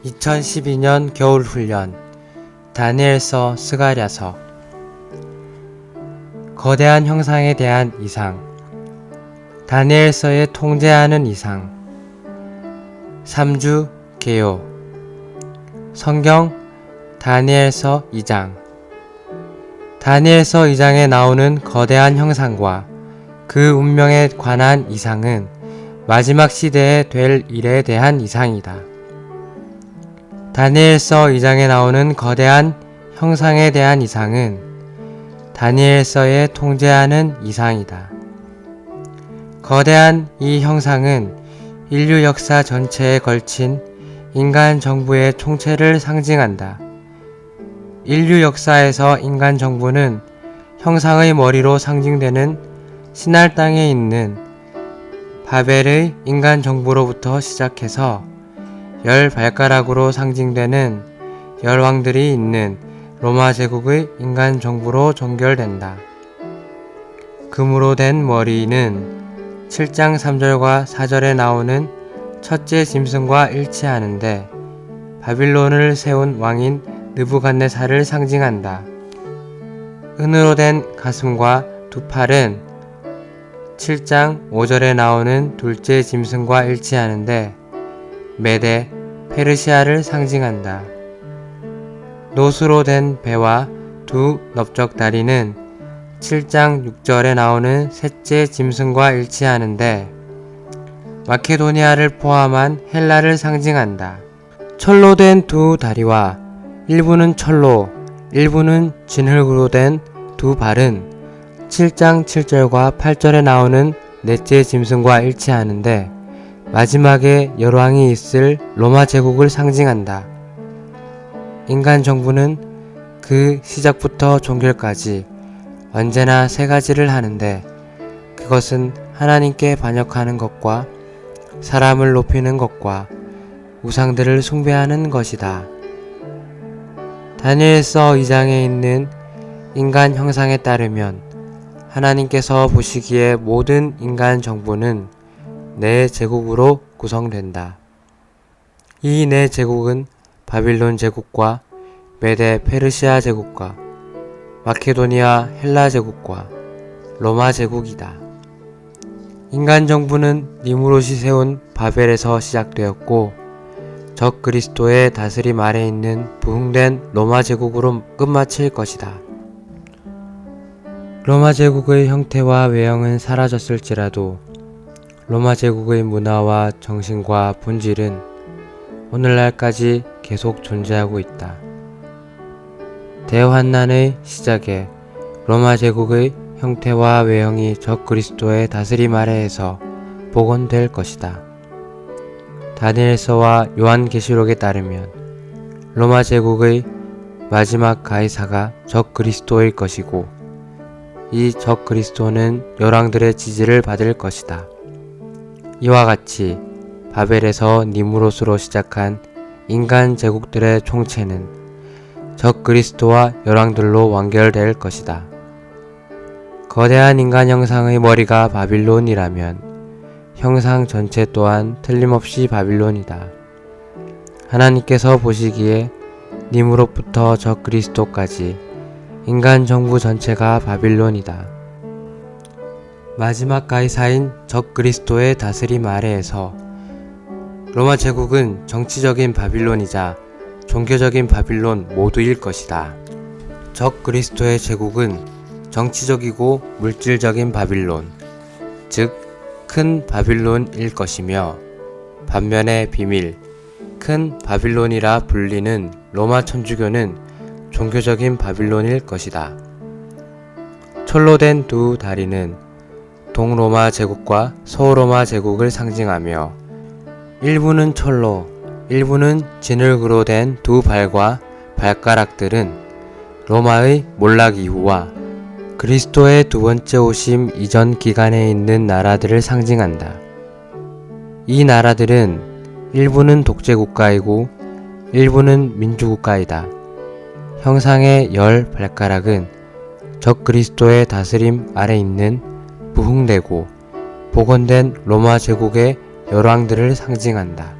2012년 겨울훈련 다니엘서 스가랴서. 거대한 형상에 대한 이상. 다니엘서에 통제하는 이상. 3주 개요. 성경 다니엘서 2장. 다니엘서 2장에 나오는 거대한 형상과 그 운명에 관한 이상은 마지막 시대에 될 일에 대한 이상이다. 다니엘서 2장에 나오는 거대한 형상에 대한 이상은 다니엘서에 통제하는 이상이다. 거대한 이 형상은 인류 역사 전체에 걸친 인간 정부의 총체를 상징한다. 인류 역사에서 인간 정부는 형상의 머리로 상징되는 신할 땅에 있는 바벨의 인간 정부로부터 시작해서 10발가락으로 상징되는 10왕들이 있는 로마 제국의 인간 정부로 종결된다. 금으로 된 머리는 7장 3절과 4절에 나오는 첫째 짐승과 일치하는데 바빌론을 세운 왕인 느부갓네살을 상징한다. 은으로 된 가슴과 두 팔은 7장 5절에 나오는 둘째 짐승과 일치하는데 메데, 페르시아를 상징한다. 노수로 된 배와 두 넓적 다리는 7장 6절에 나오는 셋째 짐승과 일치하는데 마케도니아를 포함한 헬라를 상징한다. 철로 된 두 다리와 일부는 철로, 일부는 진흙으로 된 두 발은 7장 7절과 8절에 나오는 넷째 짐승과 일치하는데 마지막에 열왕이 있을 로마 제국을 상징한다. 인간 정부는 그 시작부터 종결까지 언제나 세 가지를 하는데 그것은 하나님께 반역하는 것과 사람을 높이는 것과 우상들을 숭배하는 것이다. 다니엘서 2장에 있는 인간 형상에 따르면 하나님께서 보시기에 모든 인간 정부는 네 제국으로 구성된다. 이 네 제국은 바빌론 제국과 메데 페르시아 제국과 마케도니아 헬라 제국과 로마 제국이다. 인간 정부는 니무롯이 세운 바벨에서 시작되었고 적 그리스도의 다스림 아래 있는 부흥된 로마 제국으로 끝마칠 것이다. 로마 제국의 형태와 외형은 사라졌을지라도 로마 제국의 문화와 정신과 본질은 오늘날까지 계속 존재하고 있다. 대환난의 시작에 로마 제국의 형태와 외형이 적 그리스도의 다스림 아래에서 복원될 것이다. 다니엘서와 요한계시록에 따르면 로마 제국의 마지막 가이사가 적 그리스도일 것이고 이 적 그리스도는 열왕들의 지지를 받을 것이다. 이와 같이 바벨에서 니무롯으로 시작한 인간 제국들의 총체는 적 그리스도와 열왕들로 완결될 것이다. 거대한 인간 형상의 머리가 바빌론이라면 형상 전체 또한 틀림없이 바빌론이다. 하나님께서 보시기에 니무롯부터 적 그리스도까지 인간 정부 전체가 바빌론이다. 마지막 가이사인 적 그리스도의 다스림 아래에서 로마 제국은 정치적인 바빌론이자 종교적인 바빌론 모두일 것이다. 적 그리스도의 제국은 정치적이고 물질적인 바빌론, 즉 큰 바빌론일 것이며 반면에 비밀, 큰 바빌론이라 불리는 로마 천주교는 종교적인 바빌론일 것이다. 철로 된 두 다리는 동로마 제국과 서로마 제국을 상징하며 일부는 철로, 일부는 진흙으로 된 두 발과 발가락들은 로마의 몰락 이후와 그리스도의 두 번째 오심 이전 기간에 있는 나라들을 상징한다. 이 나라들은 일부는 독재국가이고 일부는 민주국가이다. 형상의 10발가락은 적 그리스도의 다스림 아래 있는 부흥되고 복원된 로마 제국의 열왕들을 상징한다.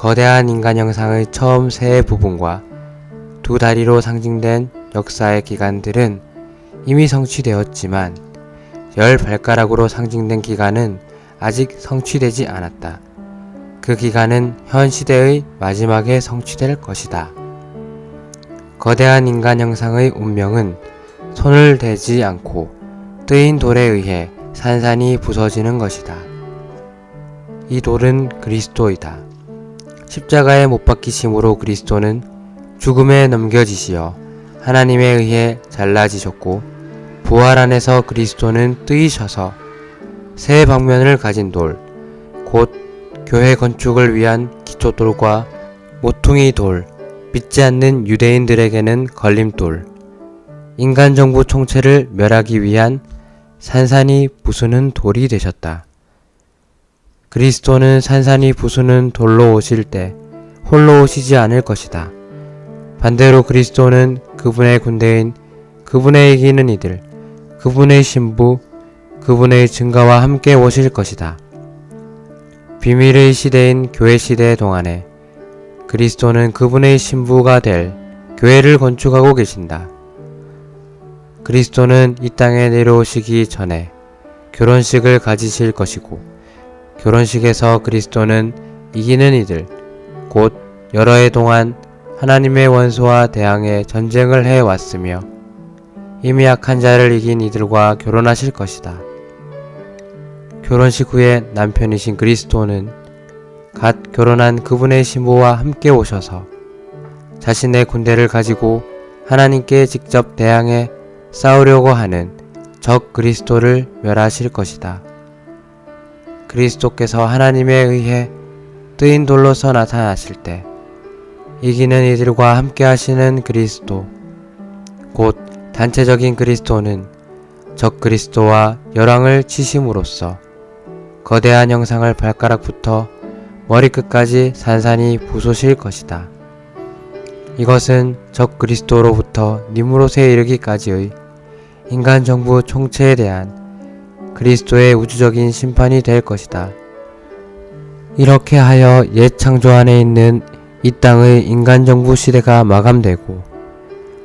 거대한 인간 형상의 처음 세 부분과 두 다리로 상징된 역사의 기간들은 이미 성취되었지만 10발가락으로 상징된 기간은 아직 성취되지 않았다. 그 기간은 현 시대의 마지막에 성취될 것이다. 거대한 인간 형상의 운명은 손을 대지 않고 뜨인 돌에 의해 산산이 부서지는 것이다. 이 돌은 그리스도이다. 십자가에 못 박히심으로 그리스도는 죽음에 넘겨지시어 하나님에 의해 잘라지셨고 부활 안에서 그리스도는 뜨이셔서 세 방면을 가진 돌, 곧 교회 건축을 위한 기초돌과 모퉁이 돌, 믿지 않는 유대인들에게는 걸림돌, 인간 정부 총체를 멸하기 위한 산산이 부수는 돌이 되셨다. 그리스도는 산산이 부수는 돌로 오실 때 홀로 오시지 않을 것이다. 반대로 그리스도는 그분의 군대인 그분의 이기는 이들, 그분의 신부, 그분의 증거와 함께 오실 것이다. 비밀의 시대인 교회 시대 동안에 그리스도는 그분의 신부가 될 교회를 건축하고 계신다. 그리스도는 이 땅에 내려오시기 전에 결혼식을 가지실 것이고 결혼식에서 그리스도는 이기는 이들, 곧 여러 해 동안 하나님의 원수와 대항해 전쟁을 해왔으며 이미 악한 자를 이긴 이들과 결혼하실 것이다. 결혼식 후에 남편이신 그리스도는 갓 결혼한 그분의 신부와 함께 오셔서 자신의 군대를 가지고 하나님께 직접 대항해 싸우려고 하는 적 그리스도를 멸하실 것이다. 그리스도께서 하나님에 의해 뜨인 돌로서 나타나실 때 이기는 이들과 함께 하시는 그리스도, 곧 단체적인 그리스도는 적 그리스도와 열왕을 치심으로써 거대한 형상을 발가락부터 머리끝까지 산산이 부수실 것이다. 이것은 적 그리스도로부터 니무롯에 이르기까지의 인간 정부 총체에 대한 그리스도의 우주적인 심판이 될 것이다. 이렇게 하여 옛 창조 안에 있는 이 땅의 인간 정부 시대가 마감되고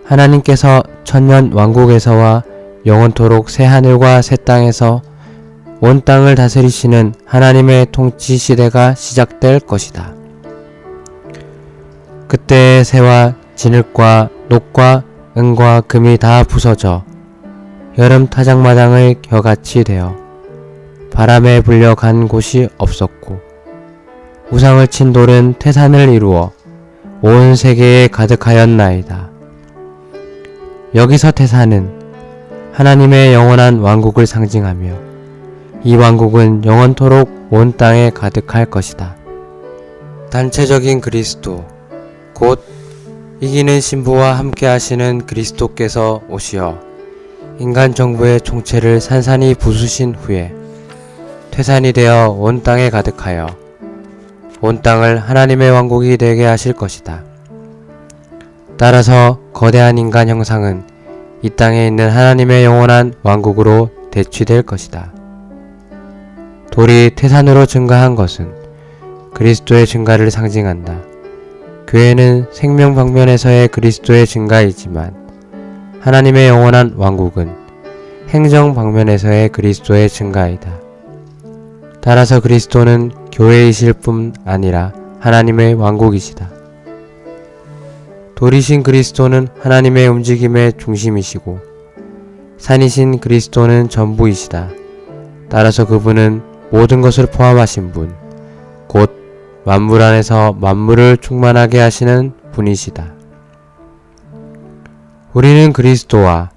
하나님께서 천년 왕국에서와 영원토록 새 하늘과 새 땅에서 온 땅을 다스리시는 하나님의 통치 시대가 시작될 것이다. 그때 새와 진흙과 녹과 은과 금이 다 부서져 여름 타작마당의 겨같이 되어 바람에 불려 간 곳이 없었고 우상을 친 돌은 태산을 이루어 온 세계에 가득하였나이다. 여기서 태산은 하나님의 영원한 왕국을 상징하며 이 왕국은 영원토록 온 땅에 가득할 것이다. 단체적인 그리스도, 곧 이기는 신부와 함께 하시는 그리스도께서 오시어 인간 정부의 총체를 산산이 부수신 후에 퇴산이 되어 온 땅에 가득하여 온 땅을 하나님의 왕국이 되게 하실 것이다. 따라서 거대한 인간 형상은 이 땅에 있는 하나님의 영원한 왕국으로 대취될 것이다. 돌이 태산으로 증가한 것은 그리스도의 증가를 상징한다. 교회는 생명 방면에서의 그리스도의 증가이지만 하나님의 영원한 왕국은 행정 방면에서의 그리스도의 증가이다. 따라서 그리스도는 교회이실 뿐 아니라 하나님의 왕국이시다. 돌이신 그리스도는 하나님의 움직임의 중심이시고 산이신 그리스도는 전부이시다. 따라서 그분은 모든 것을 포함하신 분, 곧 만물 안에서 만물을 충만하게 하시는 분이시다. 우리는 그리스도와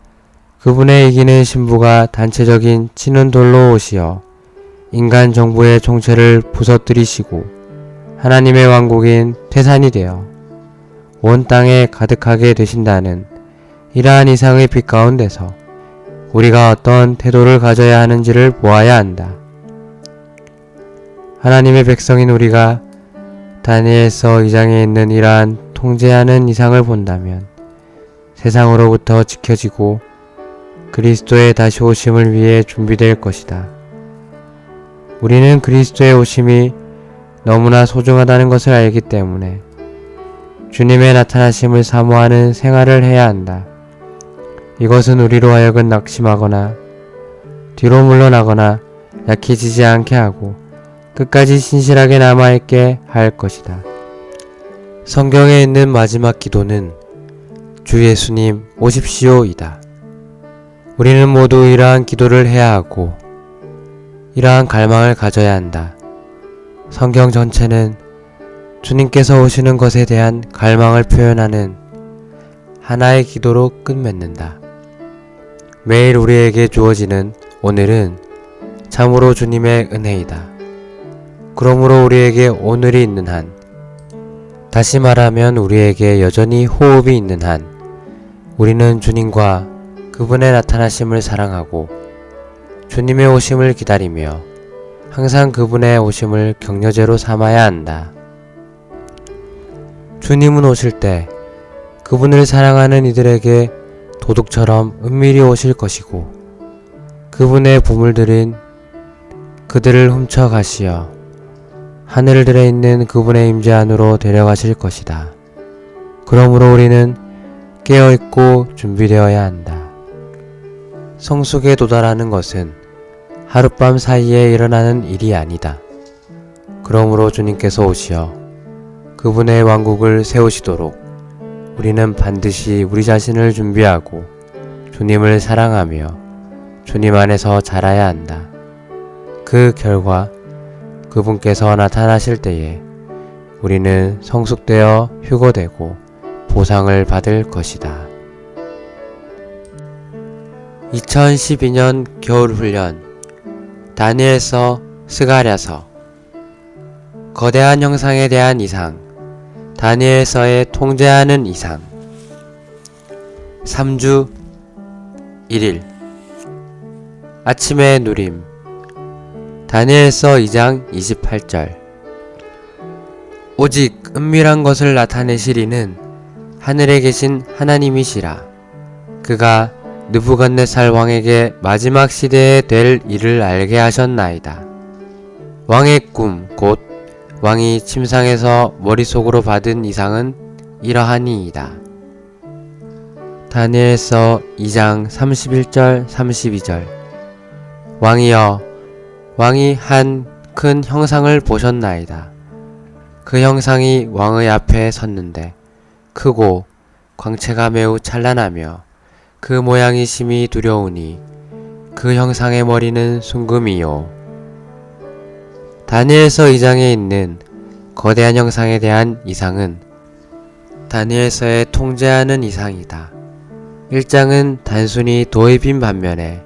그분의 이기는 신부가 단체적인 치는 돌로 오시어 인간 정부의 총체를 부서뜨리시고 하나님의 왕국인 태산이 되어 온 땅에 가득하게 되신다는 이러한 이상의 빛 가운데서 우리가 어떤 태도를 가져야 하는지를 보아야 한다. 하나님의 백성인 우리가 다니엘서 2장에 있는 이러한 통제하는 이상을 본다면 세상으로부터 지켜지고 그리스도의 다시 오심을 위해 준비될 것이다. 우리는 그리스도의 오심이 너무나 소중하다는 것을 알기 때문에 주님의 나타나심을 사모하는 생활을 해야 한다. 이것은 우리로 하여금 낙심하거나 뒤로 물러나거나 약해지지 않게 하고 끝까지 신실하게 남아있게 할 것이다. 성경에 있는 마지막 기도는 주 예수님 오십시오이다. 우리는 모두 이러한 기도를 해야 하고 이러한 갈망을 가져야 한다. 성경 전체는 주님께서 오시는 것에 대한 갈망을 표현하는 하나의 기도로 끝맺는다. 매일 우리에게 주어지는 오늘은 참으로 주님의 은혜이다. 그러므로 우리에게 오늘이 있는 한, 다시 말하면 우리에게 여전히 호흡이 있는 한, 우리는 주님과 그분의 나타나심을 사랑하고 주님의 오심을 기다리며 항상 그분의 오심을 격려제로 삼아야 한다. 주님은 오실 때 그분을 사랑하는 이들에게 도둑처럼 은밀히 오실 것이고 그분의 보물들은 그들을 훔쳐 가시어 하늘들에 있는 그분의 임재 안으로 데려가실 것이다. 그러므로 우리는 깨어있고 준비되어야 한다. 성숙에 도달하는 것은 하룻밤 사이에 일어나는 일이 아니다. 그러므로 주님께서 오시어 그분의 왕국을 세우시도록 우리는 반드시 우리 자신을 준비하고 주님을 사랑하며 주님 안에서 자라야 한다. 그 결과 그분께서 나타나실 때에 우리는 성숙되어 휴거되고 보상을 받을 것이다. 2012년 겨울훈련 다니엘서 스가랴서 거대한 형상에 대한 이상 다니엘서에 통제하는 이상 3주 1일 아침의 누림 다니엘서 2장 28절 오직 은밀한 것을 나타내실 이는 하늘에 계신 하나님이시라. 그가 느부갓네살 왕에게 마지막 시대에 될 일을 알게 하셨나이다. 왕의 꿈 곧 왕이 침상에서 머릿속으로 받은 이상은 이러하니이다. 다니엘서 2장 31절 32절 왕이여 왕이 한 큰 형상을 보셨나이다. 그 형상이 왕의 앞에 섰는데 크고 광채가 매우 찬란하며 그 모양이 심히 두려우니 그 형상의 머리는 순금이요. 다니엘서 2장에 있는 거대한 형상에 대한 이상은 다니엘서에 통제하는 이상이다. 1장은 단순히 도입인 반면에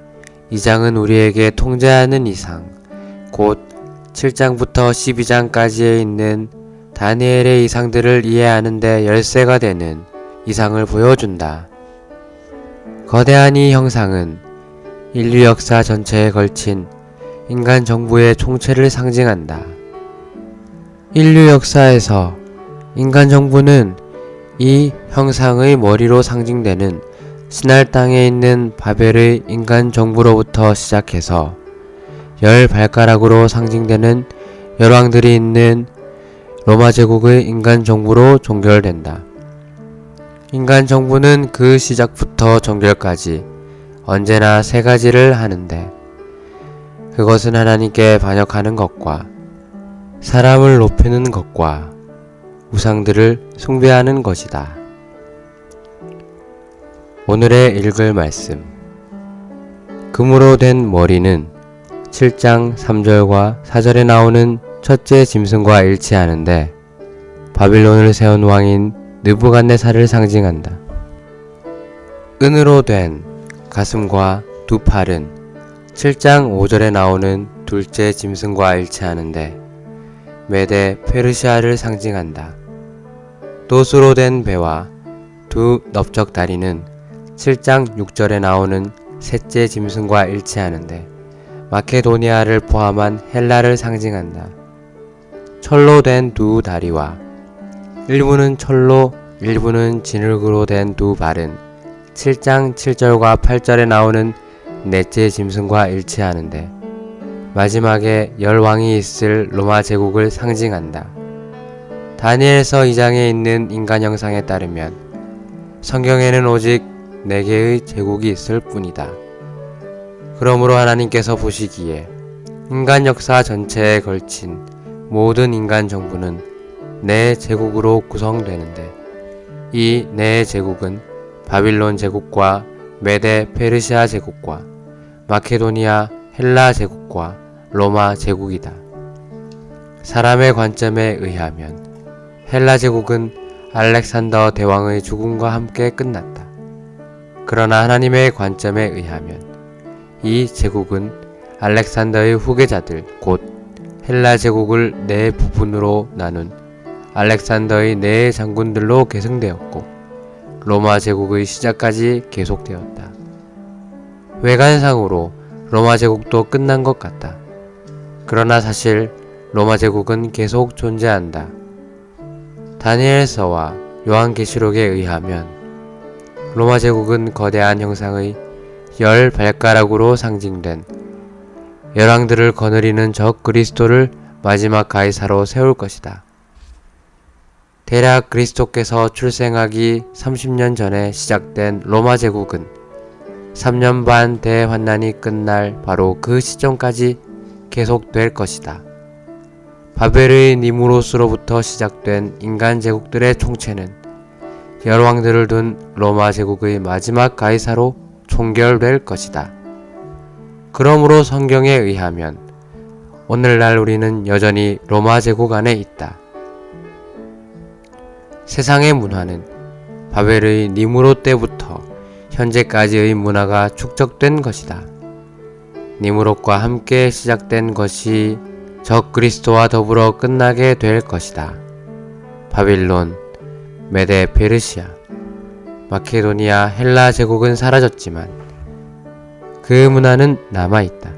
2장은 우리에게 통제하는 이상, 곧 7장부터 12장까지에 있는 다니엘의 이상들을 이해하는 데 열쇠가 되는 이상을 보여준다. 거대한 이 형상은 인류 역사 전체에 걸친 인간 정부의 총체를 상징한다. 인류 역사에서 인간 정부는 이 형상의 머리로 상징되는 신할 땅에 있는 바벨의 인간 정부로부터 시작해서 10발가락으로 상징되는 열왕들이 있는 로마 제국의 인간 정부로 종결된다. 인간 정부는 그 시작부터 종결까지 언제나 세 가지를 하는데 그것은 하나님께 반역하는 것과 사람을 높이는 것과 우상들을 숭배하는 것이다. 오늘의 읽을 말씀 금으로 된 머리는 7장 3절과 4절에 나오는 첫째 짐승과 일치하는데 바빌론을 세운 왕인 느부갓네살을 상징한다. 은으로 된 가슴과 두 팔은 7장 5절에 나오는 둘째 짐승과 일치하는데 메데 페르시아를 상징한다. 돛으로 된 배와 두 넓적 다리는 7장 6절에 나오는 셋째 짐승과 일치하는데 마케도니아를 포함한 헬라를 상징한다. 철로 된 두 다리와 일부는 철로 일부는 진흙으로 된 두 발은 7장 7절과 8절에 나오는 넷째 짐승과 일치하는데 마지막에 10왕이 있을 로마 제국을 상징한다. 다니엘서 2장에 있는 인간 형상에 따르면 성경에는 오직 4개의 제국이 있을 뿐이다. 그러므로 하나님께서 보시기에 인간 역사 전체에 걸친 모든 인간 정부는 4제국으로 구성되는데, 이 4제국은 바빌론 제국과 메데 페르시아 제국과 마케도니아 헬라 제국과 로마 제국이다. 사람의 관점에 의하면 헬라 제국은 알렉산더 대왕의 죽음과 함께 끝났다. 그러나 하나님의 관점에 의하면 이 제국은 알렉산더의 후계자들 곧 헬라 제국을 4부분으로 나눈 알렉산더의 4장군들로 계승되었고 로마 제국의 시작까지 계속되었다. 외관상으로 로마 제국도 끝난 것 같다. 그러나 사실 로마 제국은 계속 존재한다. 다니엘서와 요한계시록에 의하면 로마 제국은 거대한 형상의 10발가락으로 상징된 열왕들을 거느리는 적 그리스도를 마지막 가이사로 세울 것이다. 대략 그리스도께서 출생하기 30년 전에 시작된 로마 제국은 3년 반 대환난이 끝날 바로 그 시점까지 계속될 것이다. 바벨의 니무로스로부터 시작된 인간 제국들의 총체는 열왕들을 둔 로마 제국의 마지막 가이사로 총결될 것이다. 그러므로 성경에 의하면 오늘날 우리는 여전히 로마 제국 안에 있다. 세상의 문화는 바벨의 니무롯 때부터 현재까지의 문화가 축적된 것이다. 니무롯과 함께 시작된 것이 적 그리스도와 더불어 끝나게 될 것이다. 바빌론, 메데 페르시아, 마케도니아 헬라 제국은 사라졌지만 그 문화는 남아있다.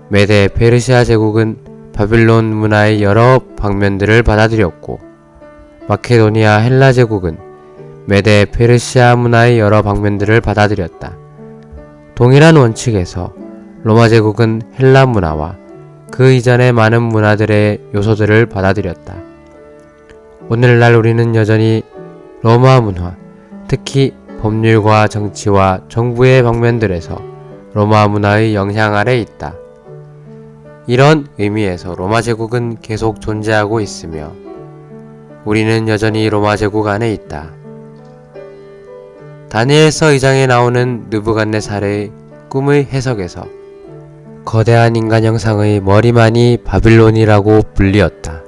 메데 페르시아 제국은 바빌론 문화의 여러 방면들을 받아들였고 마케도니아 헬라 제국은 메데 페르시아 문화의 여러 방면들을 받아들였다. 동일한 원칙에서 로마 제국은 헬라 문화와 그 이전의 많은 문화들의 요소들을 받아들였다. 오늘날 우리는 여전히 로마 문화, 특히 법률과 정치와 정부의 방면들에서 로마 문화의 영향 아래 있다. 이런 의미에서 로마 제국은 계속 존재하고 있으며 우리는 여전히 로마 제국 안에 있다. 다니엘서 2장에 나오는 느부갓네살의 꿈의 해석에서 거대한 인간 형상의 머리만이 바빌론이라고 불리었다.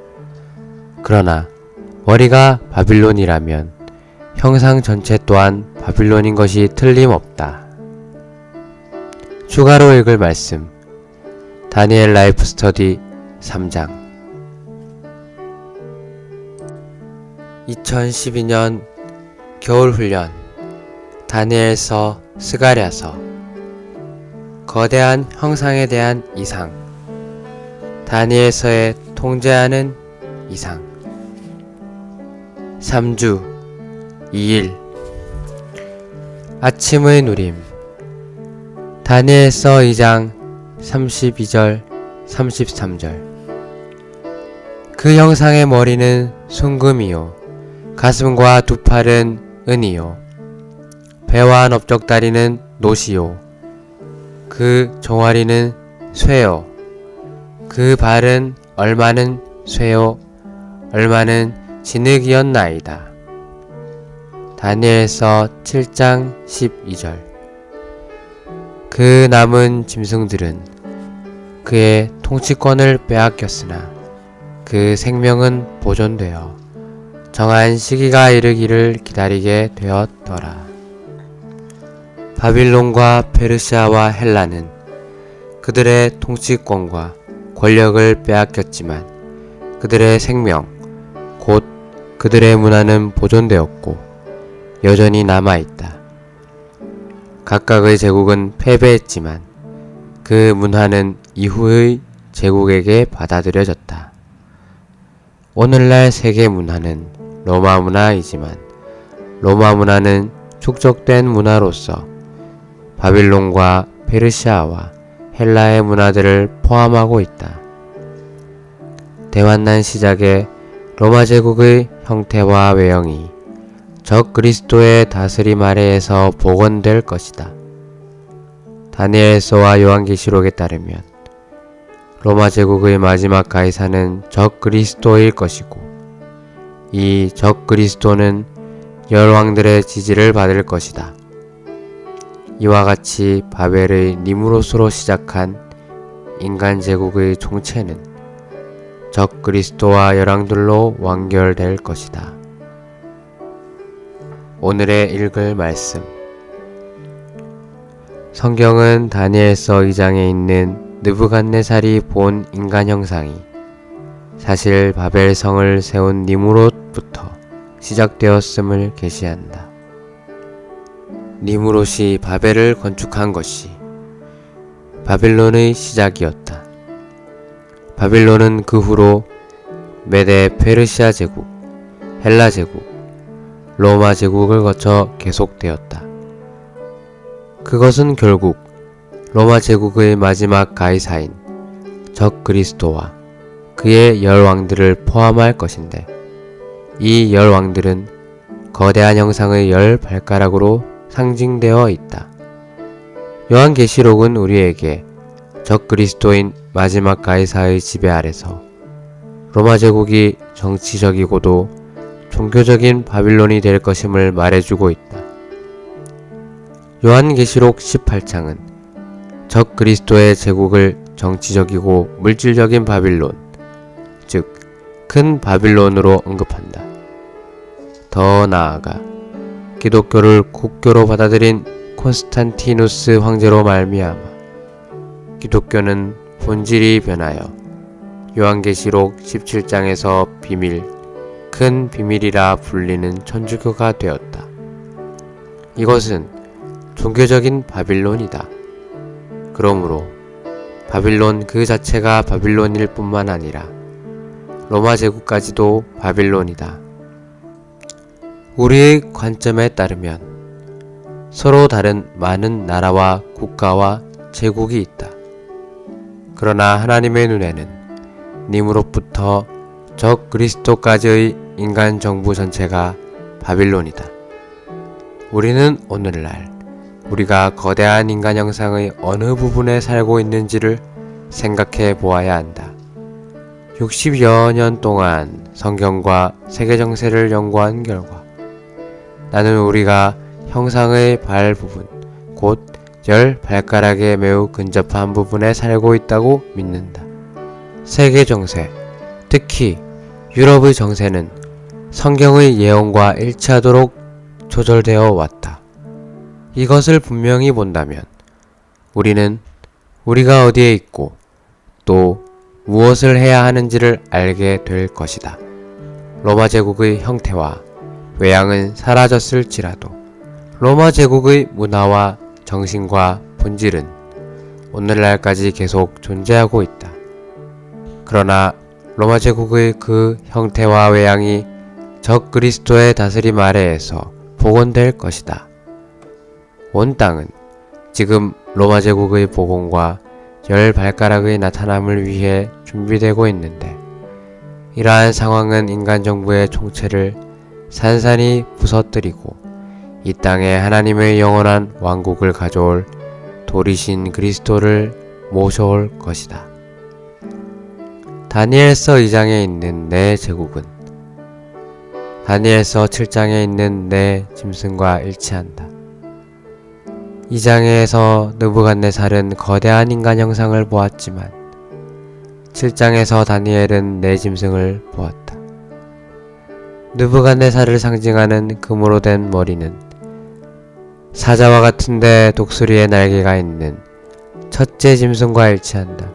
그러나 머리가 바빌론이라면 형상 전체 또한 바빌론인 것이 틀림없다. 추가로 읽을 말씀 다니엘 라이프 스터디 3장 2012년 겨울훈련 다니엘서 스가랴서 거대한 형상에 대한 이상 다니엘서에 통제하는 이상 3주 2일 아침의 누림 다니엘서 2장 32절 33절 그 형상의 머리는 순금이요 가슴과 두 팔은 은이요 배와 넓적다리는 노시요 그 종아리는 쇠요 그 발은 얼마는 쇠요 얼마는 진흙이었나이다. 다니엘서 7장 12절 그 남은 짐승들은 그의 통치권을 빼앗겼으나 그 생명은 보존되어 정한 시기가 이르기를 기다리게 되었더라. 바빌론과 페르시아와 헬라는 그들의 통치권과 권력을 빼앗겼지만 그들의 생명, 곧 그들의 문화는 보존되었고 여전히 남아있다. 각각의 제국은 패배했지만 그 문화는 이후의 제국에게 받아들여졌다. 오늘날 세계 문화는 로마 문화이지만 로마 문화는 축적된 문화로서 바빌론과 페르시아와 헬라의 문화들을 포함하고 있다. 대환난 시작에 로마 제국의 형태와 외형이 적 그리스도의 다스림 아래에서 복원될 것이다. 다니엘서와 요한계시록에 따르면 로마 제국의 마지막 가이사는 적 그리스도일 것이고 이 적 그리스도는 열왕들의 지지를 받을 것이다. 이와 같이 바벨의 니무롯으로 시작한 인간 제국의 총체는 적 그리스도와 열왕들로 완결될 것이다. 오늘의 읽을 말씀. 성경은 다니엘서 2장에 있는 느부갓네살이 본 인간 형상이 사실 바벨성을 세운 니무롯부터 시작되었음을 계시한다. 니무롯이 바벨을 건축한 것이 바빌론의 시작이었다. 바빌론은 그 후로 메데 페르시아 제국, 헬라 제국, 로마 제국을 거쳐 계속되었다. 그것은 결국 로마 제국의 마지막 가이사인 적 그리스도와 그의 열왕들을 포함할 것인데 이 열왕들은 거대한 형상의 10발가락으로 상징되어 있다. 요한계시록은 우리에게 적 그리스도인 마지막 가이사의 지배 아래서 로마 제국이 정치적이고도 종교적인 바빌론이 될 것임을 말해주고 있다. 요한계시록 18장은 적 그리스도의 제국을 정치적이고 물질적인 바빌론, 즉 큰 바빌론으로 언급한다. 더 나아가 기독교를 국교로 받아들인 콘스탄티누스 황제로 말미암아 기독교는 본질이 변하여 요한계시록 17장에서 비밀, 큰 비밀이라 불리는 천주교가 되었다. 이것은 종교적인 바빌론이다. 그러므로 바빌론 그 자체가 바빌론일 뿐만 아니라 로마 제국까지도 바빌론이다. 우리의 관점에 따르면 서로 다른 많은 나라와 국가와 제국이 있다. 그러나 하나님의 눈에는 니무롯부터 적 그리스도까지의 인간 정부 전체가 바빌론이다. 우리는 오늘날 우리가 거대한 인간 형상의 어느 부분에 살고 있는지를 생각해 보아야 한다. 60여 년 동안 성경과 세계 정세를 연구한 결과 나는 우리가 형상의 발 부분, 곧 10발가락에 매우 근접한 부분에 살고 있다고 믿는다. 세계 정세, 특히 유럽의 정세는 성경의 예언과 일치하도록 조절되어 왔다. 이것을 분명히 본다면 우리는 우리가 어디에 있고 또 무엇을 해야 하는지를 알게 될 것이다. 로마 제국의 형태와 외양은 사라졌을지라도 로마 제국의 문화와 정신과 본질은 오늘날까지 계속 존재하고 있다. 그러나 로마 제국의 그 형태와 외양이 적 그리스도의 다스림 아래에서 복원될 것이다. 온 땅은 지금 로마 제국의 복원과 10발가락의 나타남을 위해 준비되고 있는데 이러한 상황은 인간 정부의 총체를 산산이 부서뜨리고 이 땅에 하나님의 영원한 왕국을 가져올 도리신 그리스도를 모셔올 것이다. 다니엘서 2장에 있는 내 제국은 다니엘서 7장에 있는 내 짐승과 일치한다. 2장에서 느부갓네살은 거대한 인간 형상을 보았지만 7장에서 다니엘은 내 짐승을 보았다. 느부갓네살을 상징하는 금으로 된 머리는 사자와 같은데 독수리의 날개가 있는 첫째 짐승과 일치한다.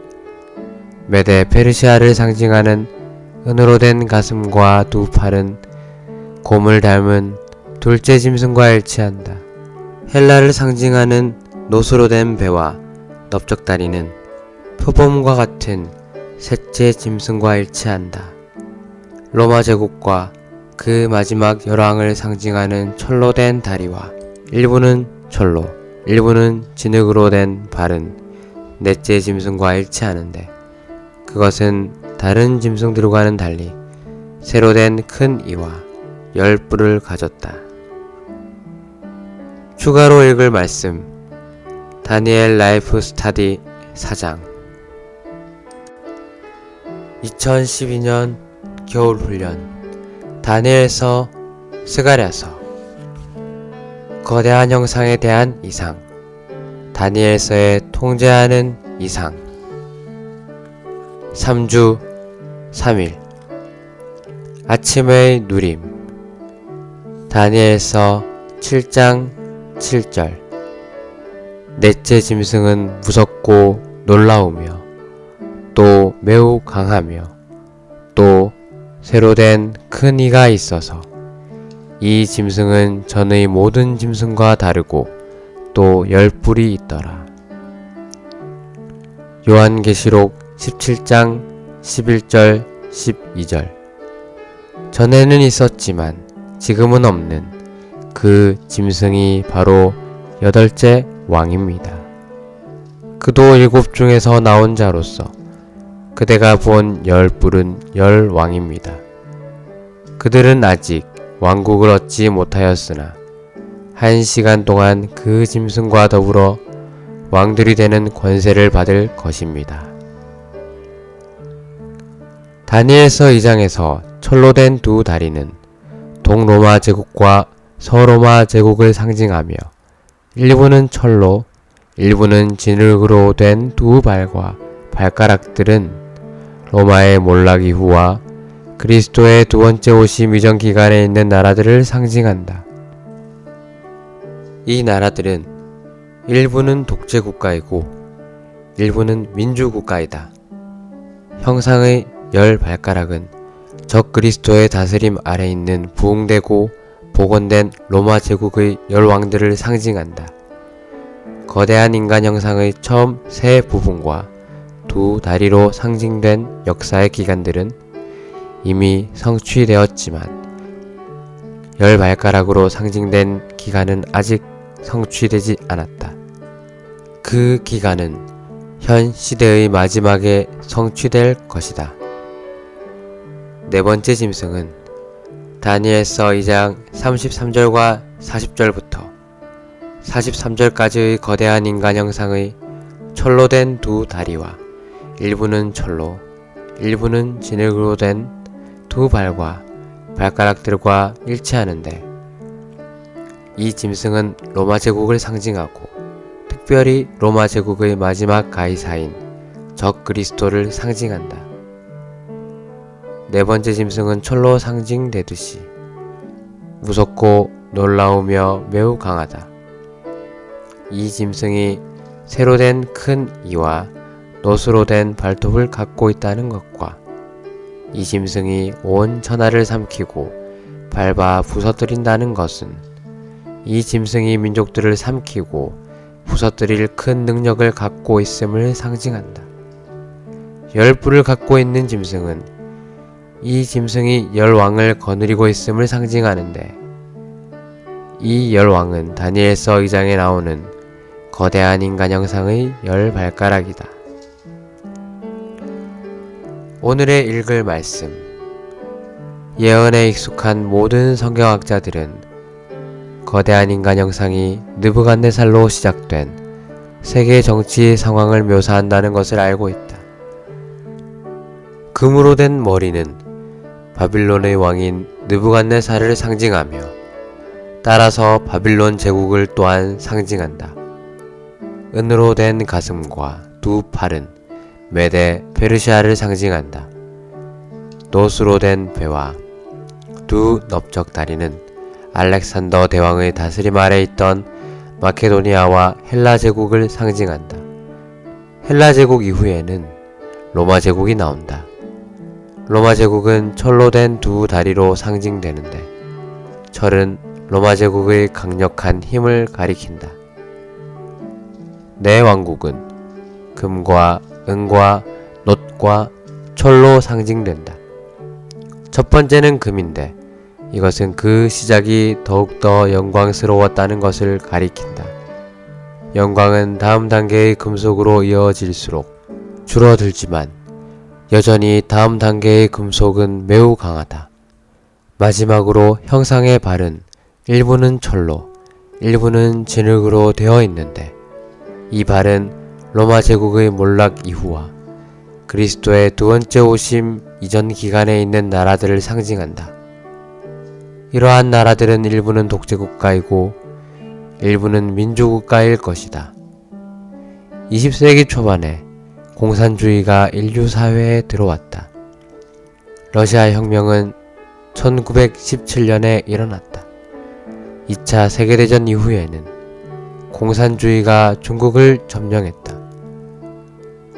메데 페르시아를 상징하는 은으로 된 가슴과 두 팔은 곰을 닮은 둘째 짐승과 일치한다. 헬라를 상징하는 노수로 된 배와 넓적다리는 표범과 같은 셋째 짐승과 일치한다. 로마 제국과 그 마지막 열왕을 상징하는 철로 된 다리와 일부는 철로, 일부는 진흙으로 된 발은 넷째 짐승과 일치하는데 그것은 다른 짐승들과는 달리 새로 된 큰 이와 열 뿔을 가졌다. 추가로 읽을 말씀 다니엘 라이프 스타디 4장 2012년 겨울훈련 다니엘서 스가랴서 거대한 형상에 대한 이상 다니엘서에 통제하는 이상 3주 3일 아침의 누림 다니엘서 7장 7절 넷째 짐승은 무섭고 놀라우며 또 매우 강하며 또 새로 된 큰 이가 있어서 이 짐승은 전의 모든 짐승과 다르고 또 열 뿔이 있더라. 요한계시록 17장 11절 12절 전에는 있었지만 지금은 없는 그 짐승이 바로 여덟째 왕입니다. 그도 일곱 중에서 나온 자로서 그대가 본 열 뿔은 열 왕입니다. 그들은 아직 왕국을 얻지 못하였으나 1시간 동안 그 짐승과 더불어 왕들이 되는 권세를 받을 것입니다. 다니엘서 2장에서 철로 된 두 다리는 동로마 제국과 서로마 제국을 상징하며 일부는 철로, 일부는 진흙으로 된 두 발과 발가락들은 로마의 몰락 이후와 그리스도의 두 번째 오심 이전 기간에 있는 나라들을 상징한다. 이 나라들은 일부는 독재 국가이고 일부는 민주 국가이다. 형상의 열 발가락은 적 그리스도의 다스림 아래 있는 부흥되고 복원된 로마 제국의 열 왕들을 상징한다. 거대한 인간 형상의 처음 세 부분과 두 다리로 상징된 역사의 기간들은 이미 성취되었지만 열 발가락으로 상징된 기간은 아직 성취되지 않았다. 그 기간은 현 시대의 마지막에 성취될 것이다. 네 번째 짐승은 다니엘서 2장 33절과 40절부터 43절까지의 거대한 인간 형상의 철로 된 두 다리와 일부는 철로, 일부는 진흙으로 된 두 발과 발가락들과 일치하는데 이 짐승은 로마 제국을 상징하고 특별히 로마 제국의 마지막 가이사인 적 그리스도를 상징한다. 네 번째 짐승은 철로 상징되듯이 무섭고 놀라우며 매우 강하다. 이 짐승이 새로 된 큰 이와 놋으로 된 발톱을 갖고 있다는 것과 이 짐승이 온 천하를 삼키고 밟아 부서뜨린다는 것은 이 짐승이 민족들을 삼키고 부서뜨릴 큰 능력을 갖고 있음을 상징한다. 열 뿔을 갖고 있는 짐승은 이 짐승이 열 왕을 거느리고 있음을 상징하는데 이 열 왕은 다니엘서 2장에 나오는 거대한 인간 형상의 열 발가락이다. 오늘의 읽을 말씀 예언에 익숙한 모든 성경학자들은 거대한 인간 형상이 느부갓네살로 시작된 세계 정치 상황을 묘사한다는 것을 알고 있다. 금으로 된 머리는 바빌론의 왕인 느부갓네살을 상징하며 따라서 바빌론 제국을 또한 상징한다. 은으로 된 가슴과 두 팔은 메데 페르시아를 상징한다. 놋으로 된 배와 두 넓적 다리는 알렉산더 대왕의 다스림 아래 있던 마케도니아와 헬라 제국을 상징한다. 헬라 제국 이후에는 로마 제국이 나온다. 로마 제국은 철로 된 두 다리로 상징되는데 철은 로마 제국의 강력한 힘을 가리킨다. 내 왕국은 금과 은과 놋과 철로 상징된다. 첫 번째는 금인데 이것은 그 시작이 더욱더 영광스러웠다는 것을 가리킨다. 영광은 다음 단계의 금속으로 이어질수록 줄어들지만 여전히 다음 단계의 금속은 매우 강하다. 마지막으로 형상의 발은 일부는 철로, 일부는 진흙으로 되어 있는데 이 발은 로마 제국의 몰락 이후와 그리스도의 두 번째 오심 이전 기간에 있는 나라들을 상징한다. 이러한 나라들은 일부는 독재국가이고 일부는 민주국가일 것이다. 20세기 초반에 공산주의가 인류 사회에 들어왔다. 러시아 혁명은 1917년에 일어났다. 2차 세계대전 이후에는 공산주의가 중국을 점령했다.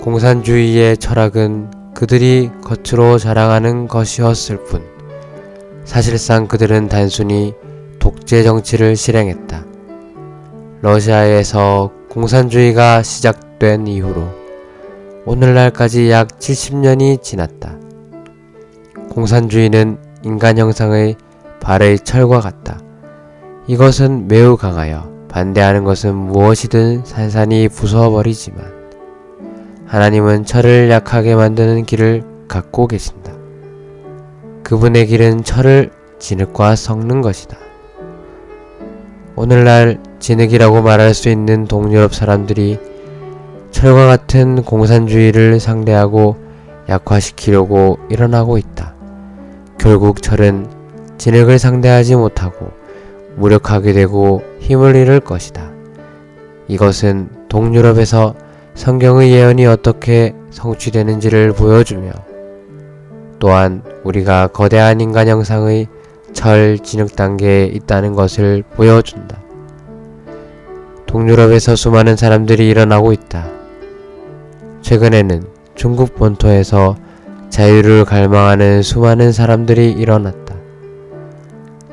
공산주의의 철학은 그들이 겉으로 자랑하는 것이었을 뿐 사실상 그들은 단순히 독재 정치를 실행했다. 러시아에서 공산주의가 시작된 이후로 오늘날까지 약 70년이 지났다. 공산주의는 인간 형상의 발의 철과 같다. 이것은 매우 강하여 반대하는 것은 무엇이든 산산이 부숴버리지만 하나님은 철을 약하게 만드는 길을 갖고 계신다. 그분의 길은 철을 진흙과 섞는 것이다. 오늘날 진흙이라고 말할 수 있는 동유럽 사람들이 철과 같은 공산주의를 상대하고 약화시키려고 일어나고 있다. 결국 철은 진흙을 상대하지 못하고 무력하게 되고 힘을 잃을 것이다. 이것은 동유럽에서 성경의 예언이 어떻게 성취되는지를 보여주며 또한 우리가 거대한 인간 형상의 철 진흙 단계에 있다는 것을 보여준다. 동유럽에서 수많은 사람들이 일어나고 있다. 최근에는 중국 본토에서 자유를 갈망하는 수많은 사람들이 일어났다.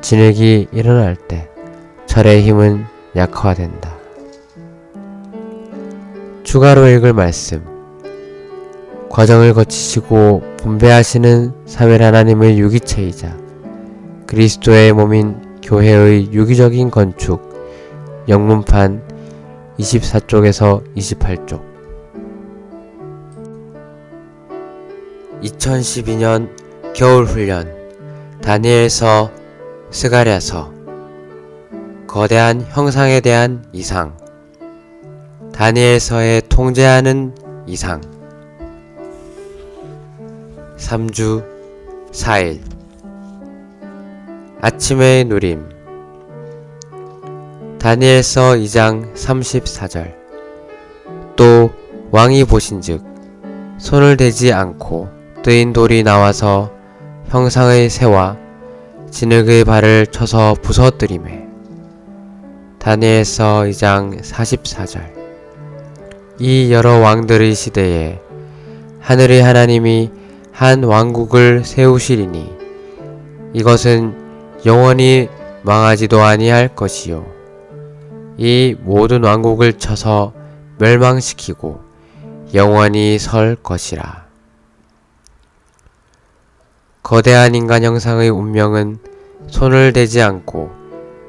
진흙이 일어날 때 철의 힘은 약화된다. 추가로 읽을 말씀. 과정을 거치시고 분배하시는 삼위 하나님의 유기체이자 그리스도의 몸인 교회의 유기적인 건축 영문판 24쪽에서 28쪽 2012년 겨울훈련 다니엘서 스가랴서 거대한 형상에 대한 이상 다니엘서에 통제하는 이상 3주 4일 아침의 누림 다니엘서 2장 34절 또 왕이 보신즉 손을 대지 않고 뜨인 돌이 나와서 형상의 새와 진흙의 발을 쳐서 부서뜨리매 다니엘서 2장 44절 이 여러 왕들의 시대에 하늘의 하나님이 한 왕국을 세우시리니 이것은 영원히 망하지도 아니할 것이요 이 모든 왕국을 쳐서 멸망시키고 영원히 설 것이라. 거대한 인간 형상의 운명은 손을 대지 않고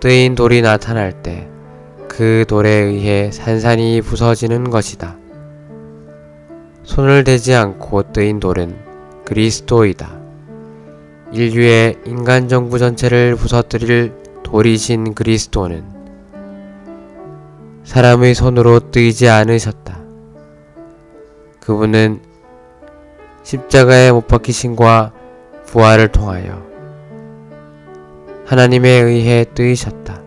뜨인 돌이 나타날 때 그 돌에 의해 산산이 부서지는 것이다. 손을 대지 않고 뜨인 돌은 그리스도이다. 인류의 인간 정부 전체를 부서뜨릴 돌이신 그리스도는 사람의 손으로 뜨이지 않으셨다. 그분은 십자가에 못 박히심과 부활을 통하여 하나님에 의해 뜨이셨다.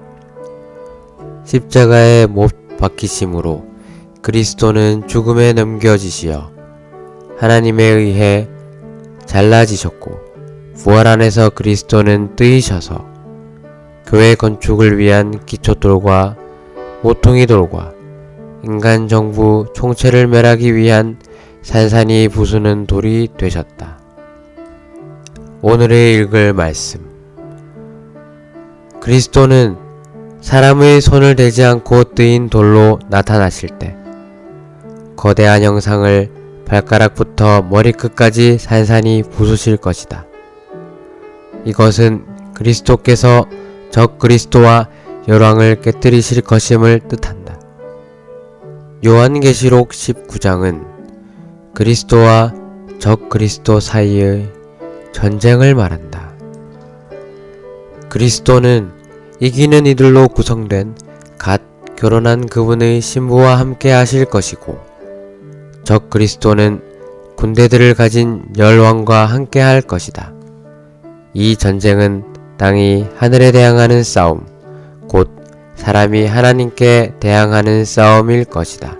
십자가에 못 박히심으로 그리스도는 죽음에 넘겨지시어 하나님에 의해 잘라지셨고 부활 안에서 그리스도는 뜨이셔서 교회 건축을 위한 기초돌과 모퉁이 돌과 인간 정부 총체를 멸하기 위한 산산이 부수는 돌이 되셨다. 오늘의 읽을 말씀. 그리스도는 사람의 손을 대지 않고 뜨인 돌로 나타나실 때 거대한 형상을 발가락부터 머리끝까지 산산이 부수실 것이다. 이것은 그리스도께서 적 그리스도와 열왕을 깨뜨리실 것임을 뜻한다. 요한계시록 19장은 그리스도와 적그리스도 사이의 전쟁을 말한다. 그리스도는 이기는 이들로 구성된 갓 결혼한 그분의 신부와 함께 하실 것이고, 적그리스도는 군대들을 가진 열왕과 함께 할 것이다. 이 전쟁은 땅이 하늘에 대항하는 싸움, 곧 사람이 하나님께 대항하는 싸움일 것이다.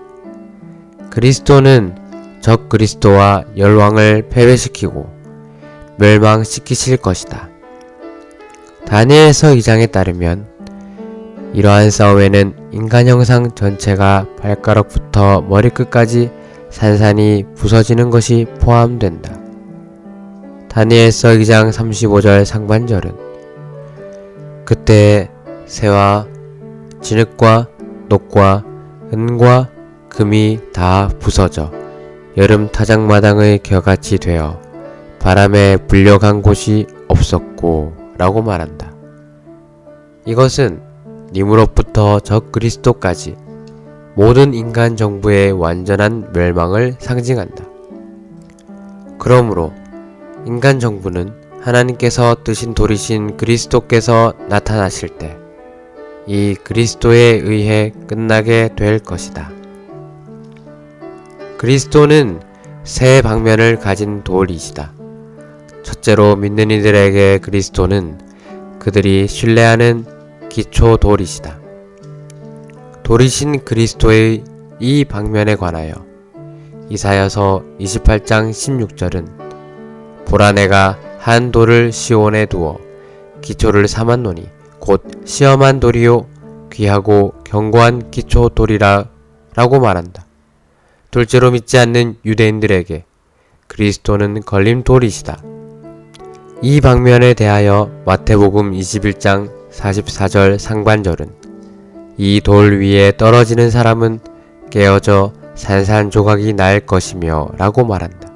그리스도는 적그리스도와 열왕을 패배시키고 멸망시키실 것이다. 다니엘서 2장에 따르면 이러한 싸움에는 인간 형상 전체가 발가락부터 머리끝까지 산산이 부서지는 것이 포함된다. 다니엘서 2장 35절 상반절은 그때 새와 진흙과 녹과 은과 금이 다 부서져 여름 타작마당의 겨같이 되어 바람에 불려간 곳이 없었고 라고 말한다. 이것은 님으로부터 적그리스도까지 모든 인간 정부의 완전한 멸망을 상징한다. 그러므로 인간 정부는 하나님께서 뜨신 돌이신 그리스도께서 나타나실 때 이 그리스도에 의해 끝나게 될 것이다. 그리스도는 세 방면을 가진 돌이시다. 첫째로 믿는 이들에게 그리스도는 그들이 신뢰하는 기초 돌이시다. 돌이신 그리스도의 이 방면에 관하여 이사야서 28장 16절은 보라 내가 한 돌을 시온에 두어 기초를 삼았노니 곧 시험한 돌이요 귀하고 견고한 기초 돌이라 라고 말한다. 둘째로 믿지 않는 유대인들에게 그리스도는 걸림돌이시다. 이 방면에 대하여 마태복음 21장 44절 상반절은 이 돌 위에 떨어지는 사람은 깨어져 산산조각이 날 것이며 라고 말한다.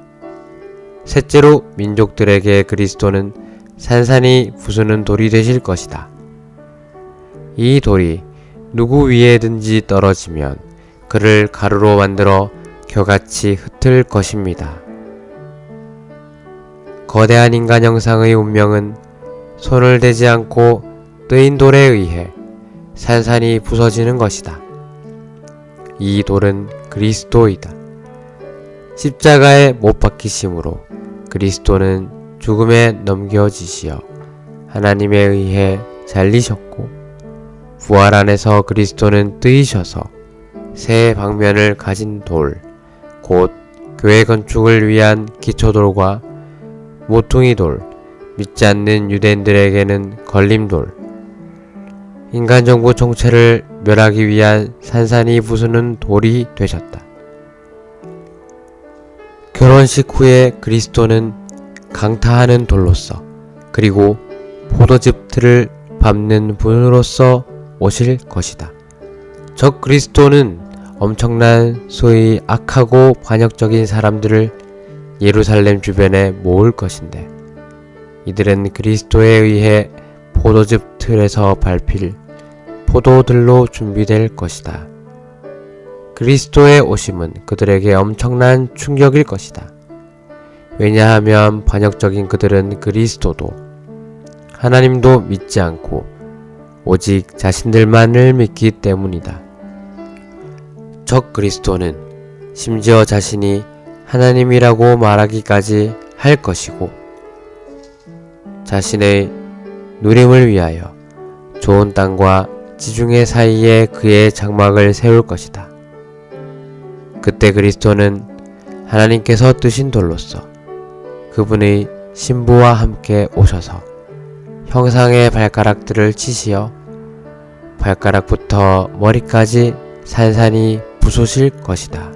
셋째로 민족들에게 그리스도는 산산이 부수는 돌이 되실 것이다. 이 돌이 누구 위에든지 떨어지면 그를 가루로 만들어 겨같이 흩을 것입니다. 거대한 인간 형상의 운명은 손을 대지 않고 뜨인 돌에 의해 산산이 부서지는 것이다. 이 돌은 그리스도이다. 십자가에 못 박히심으로 그리스도는 죽음에 넘겨지시어 하나님에 의해 잘리셨고, 부활 안에서 그리스도는 뜨이셔서 세 방면을 가진 돌, 곧 교회 건축을 위한 기초돌과 모퉁이 돌, 믿지 않는 유대인들에게는 걸림돌, 인간 정부 총체를 멸하기 위한 산산이 부수는 돌이 되셨다. 결혼식 후에 그리스도는 강타하는 돌로서, 그리고 포도즙 틀을 밟는 분으로서 오실 것이다. 적 그리스도는 엄청난 수의 악하고 반역적인 사람들을 예루살렘 주변에 모을 것인데, 이들은 그리스도에 의해 포도즙 틀에서 밟힐 포도들로 준비될 것이다. 그리스도의 오심은 그들에게 엄청난 충격일 것이다. 왜냐하면 반역적인 그들은 그리스도도 하나님도 믿지 않고 오직 자신들만을 믿기 때문이다. 적 그리스도는 심지어 자신이 하나님이라고 말하기까지 할 것이고, 자신의 누림을 위하여 좋은 땅과 지중해 사이에 그의 장막을 세울 것이다. 그때 그리스도는 하나님께서 뜨신 돌로서 그분의 신부와 함께 오셔서 형상의 발가락들을 치시어 발가락부터 머리까지 산산이 부수실 것이다.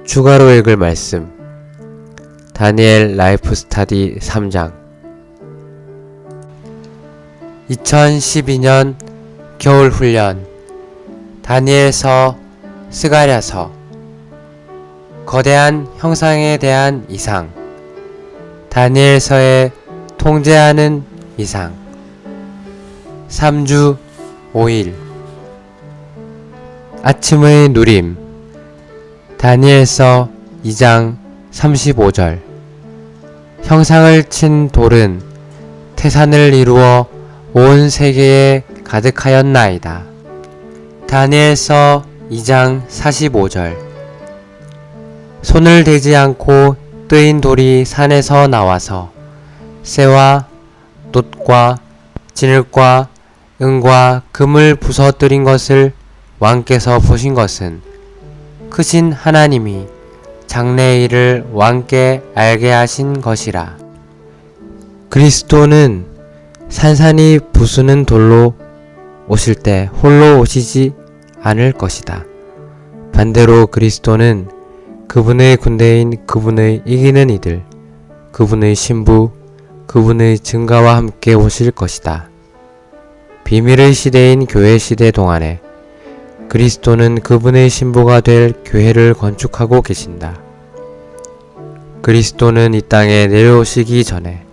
추가로 읽을 말씀, 다니엘 라이프 스타디 3장. 2012년 겨울 훈련, 다니엘서, 스가랴서. 거대한 형상에 대한 이상, 다니엘서의 통제하는 이상. 3주 5일. 아침의 누림. 다니엘서 2장 35절. 형상을 친 돌은 태산을 이루어 온 세계에 가득하였나이다. 다니엘서 2장 45절. 손을 대지 않고 뜨인 돌이 산에서 나와서 쇠와 놋과 진흙과 은과 금을 부서뜨린 것을 왕께서 보신 것은 크신 하나님이 장래의 일을 왕께 알게 하신 것이라. 그리스도는 산산이 부수는 돌로 오실 때 홀로 오시지 않을 것이다. 반대로 그리스도는 그분의 군대인 그분의 이기는 이들, 그분의 신부, 그분의 증가와 함께 오실 것이다. 비밀의 시대인 교회 시대 동안에 그리스도는 그분의 신부가 될 교회를 건축하고 계신다. 그리스도는 이 땅에 내려오시기 전에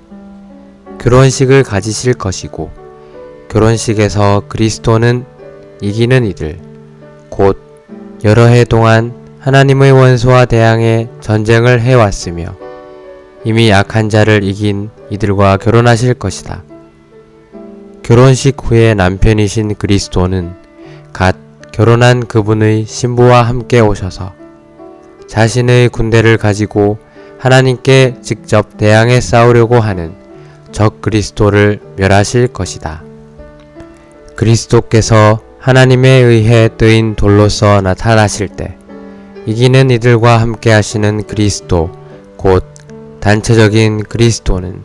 결혼식을 가지실 것이고, 결혼식에서 그리스도는 이기는 이들, 곧 여러 해 동안 하나님의 원수와 대항해 전쟁을 해왔으며 이미 악한 자를 이긴 이들과 결혼하실 것이다. 결혼식 후에 남편이신 그리스도는 갓 결혼한 그분의 신부와 함께 오셔서 자신의 군대를 가지고 하나님께 직접 대항해 싸우려고 하는 적 그리스도를 멸하실 것이다. 그리스도께서 하나님에 의해 뜨인 돌로서 나타나실 때 이기는 이들과 함께 하시는 그리스도, 곧 단체적인 그리스도는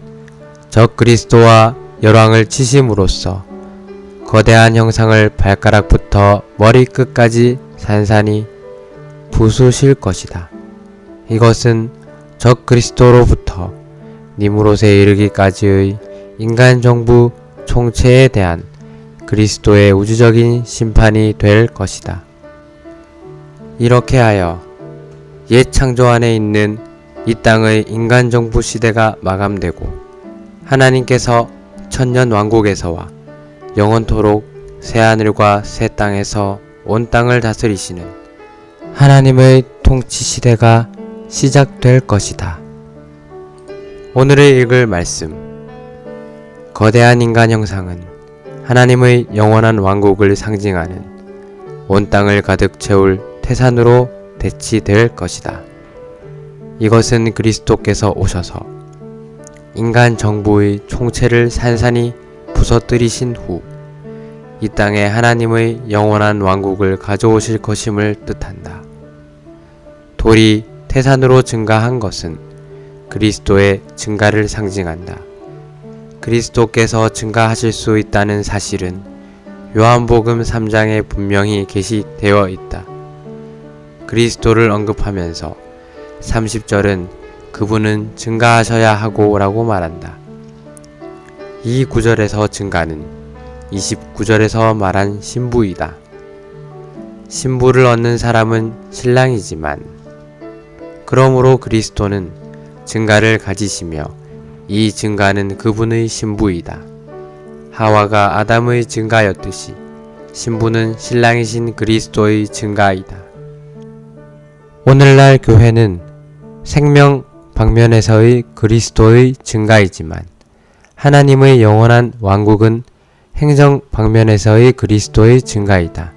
적 그리스도와 열왕을 치심으로써 거대한 형상을 발가락부터 머리끝까지 산산이 부수실 것이다. 이것은 적 그리스도로부터 니무롯에 이르기까지의 인간 정부 총체에 대한 그리스도의 우주적인 심판이 될 것이다. 이렇게 하여 옛 창조 안에 있는 이 땅의 인간 정부 시대가 마감되고 하나님께서 천년 왕국에서와 영원토록 새하늘과 새 땅에서 온 땅을 다스리시는 하나님의 통치 시대가 시작될 것이다. 오늘의 읽을 말씀. 거대한 인간 형상은 하나님의 영원한 왕국을 상징하는 온 땅을 가득 채울 태산으로 대치될 것이다. 이것은 그리스도께서 오셔서 인간 정부의 총체를 산산이 부서뜨리신 후 이 땅에 하나님의 영원한 왕국을 가져오실 것임을 뜻한다. 돌이 태산으로 증가한 것은 그리스도의 증가를 상징한다. 그리스도께서 증가하실 수 있다는 사실은 요한복음 3장에 분명히 게시되어 있다. 그리스도를 언급하면서 30절은 그분은 증가하셔야 하고 라고 말한다. 이 구절에서 증가는 29절에서 말한 신부이다. 신부를 얻는 사람은 신랑이지만, 그러므로 그리스도는 증가를 가지시며 이 증가는 그분의 신부이다. 하와가 아담의 증가였듯이 신부는 신랑이신 그리스도의 증가이다. 오늘날 교회는 생명 방면에서의 그리스도의 증가이지만 하나님의 영원한 왕국은 행정 방면에서의 그리스도의 증가이다.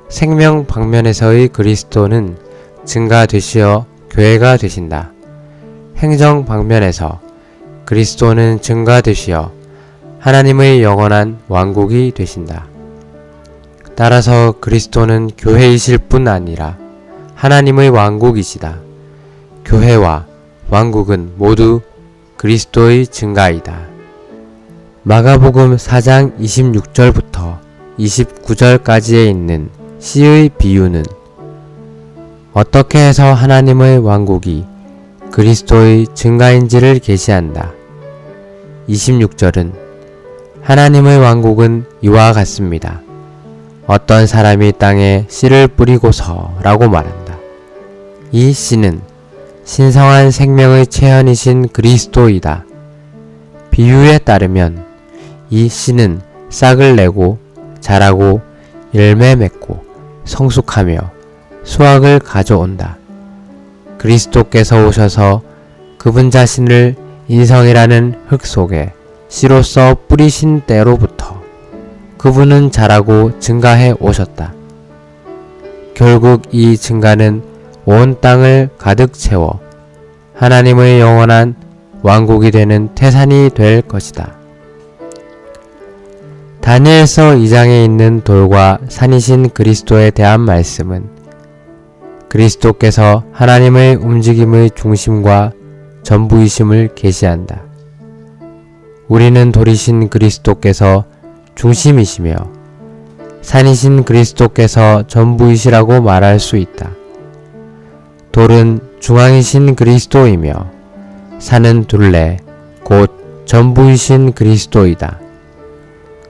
생명 방면에서의 그리스도는 증가되시어 교회가 되신다. 행정 방면에서 그리스도는 증가되시어 하나님의 영원한 왕국이 되신다. 따라서 그리스도는 교회이실 뿐 아니라 하나님의 왕국이시다. 교회와 왕국은 모두 그리스도의 증가이다. 마가복음 4장 26절부터 29절까지에 있는 씨의 비유는 어떻게 해서 하나님의 왕국이 그리스도의 증가인지를 계시한다. 26절은 하나님의 왕국은 이와 같습니다. 어떤 사람이 땅에 씨를 뿌리고서 라고 말한다. 이 씨는 신성한 생명의 체현이신 그리스도이다. 비유에 따르면 이 씨는 싹을 내고 자라고 열매 맺고 성숙하며 수확을 가져온다. 그리스도께서 오셔서 그분 자신을 인성이라는 흙 속에 씨로서 뿌리신 때로부터 그분은 자라고 증가해 오셨다. 결국 이 증가는 온 땅을 가득 채워 하나님의 영원한 왕국이 되는 태산이 될 것이다. 다니엘서 2장에 있는 돌과 산이신 그리스도에 대한 말씀은 그리스도께서 하나님의 움직임의 중심과 전부이심을 계시한다. 우리는 돌이신 그리스도께서 중심이시며 산이신 그리스도께서 전부이시라고 말할 수 있다. 돌은 중앙이신 그리스도이며 산은 둘레, 곧 전부이신 그리스도이다.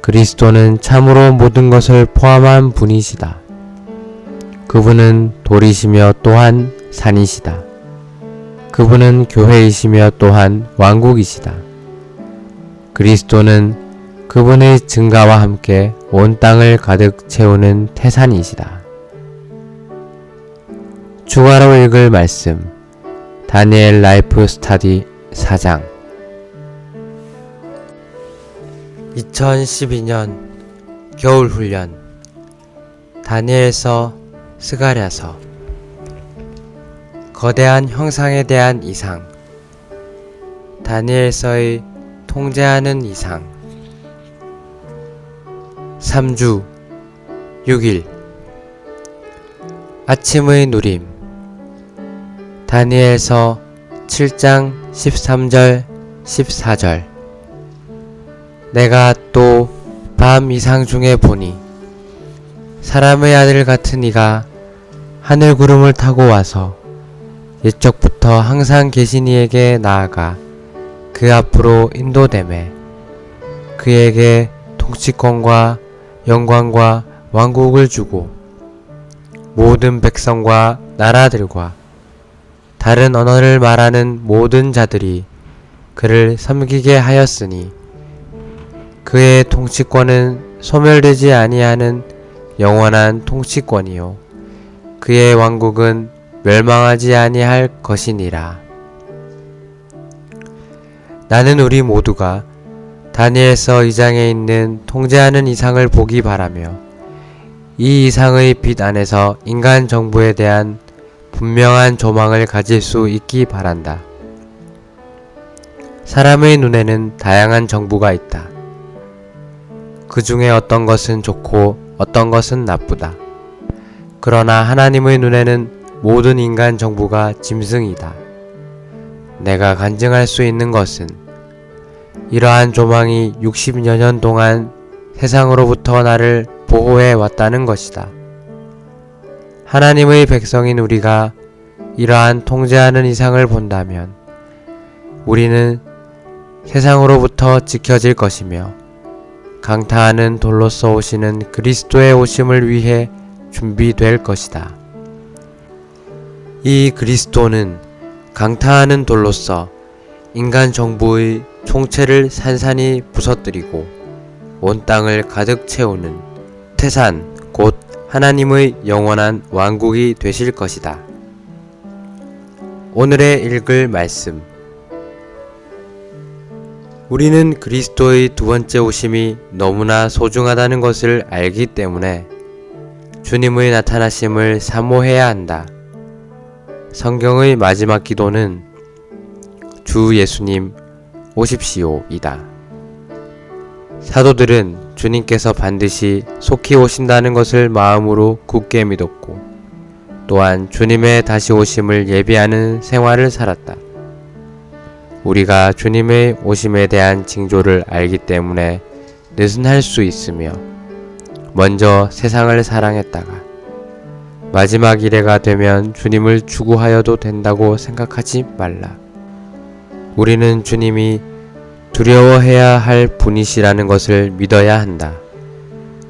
그리스도는 참으로 모든 것을 포함한 분이시다. 그분은 돌이시며 또한 산이시다. 그분은 교회이시며 또한 왕국이시다. 그리스도는 그분의 증가와 함께 온 땅을 가득 채우는 태산이시다. 추가로 읽을 말씀 다니엘 라이프 스터디 4장 2012년 겨울훈련 다니엘서 스가랴서 거대한 형상에 대한 이상 다니엘서의 통제하는 이상 3주 6일 아침의 누림 다니엘서 7장 13절 14절 내가 또 밤 이상 중에 보니 사람의 아들 같은 이가 하늘 구름을 타고 와서 옛적부터 항상 계신 이에게 나아가 그 앞으로 인도되매 그에게 통치권과 영광과 왕국을 주고 모든 백성과 나라들과 다른 언어를 말하는 모든 자들이 그를 섬기게 하였으니 그의 통치권은 소멸되지 아니하는 영원한 통치권이요 그의 왕국은 멸망하지 아니할 것이니라. 나는 우리 모두가 다니엘서 2장에 있는 통제하는 이상을 보기 바라며 이 이상의 빛 안에서 인간 정부에 대한 분명한 조망을 가질 수 있기 바란다. 사람의 눈에는 다양한 정부가 있다. 그 중에 어떤 것은 좋고 어떤 것은 나쁘다. 그러나 하나님의 눈에는 모든 인간 정부가 짐승이다. 내가 간증할 수 있는 것은 이러한 조망이 60여 년 동안 세상으로부터 나를 보호해 왔다는 것이다. 하나님의 백성인 우리가 이러한 통제하는 이상을 본다면 우리는 세상으로부터 지켜질 것이며 강타하는 돌로서 오시는 그리스도의 오심을 위해 준비될 것이다. 이 그리스도는 강타하는 돌로서 인간 정부의 총체를 산산이 부서뜨리고 온 땅을 가득 채우는 태산 곧 하나님의 영원한 왕국이 되실 것이다. 오늘의 읽을 말씀 우리는 그리스도의 두 번째 오심이 너무나 소중하다는 것을 알기 때문에 주님의 나타나심을 사모해야 한다. 성경의 마지막 기도는 주 예수님 오십시오이다. 사도들은 주님께서 반드시 속히 오신다는 것을 마음으로 굳게 믿었고 또한 주님의 다시 오심을 예비하는 생활을 살았다. 우리가 주님의 오심에 대한 징조를 알기 때문에 느슨할 수 있으며 먼저 세상을 사랑했다가 마지막 이래가 되면 주님을 추구하여도 된다고 생각하지 말라. 우리는 주님이 두려워해야 할 분이시라는 것을 믿어야 한다.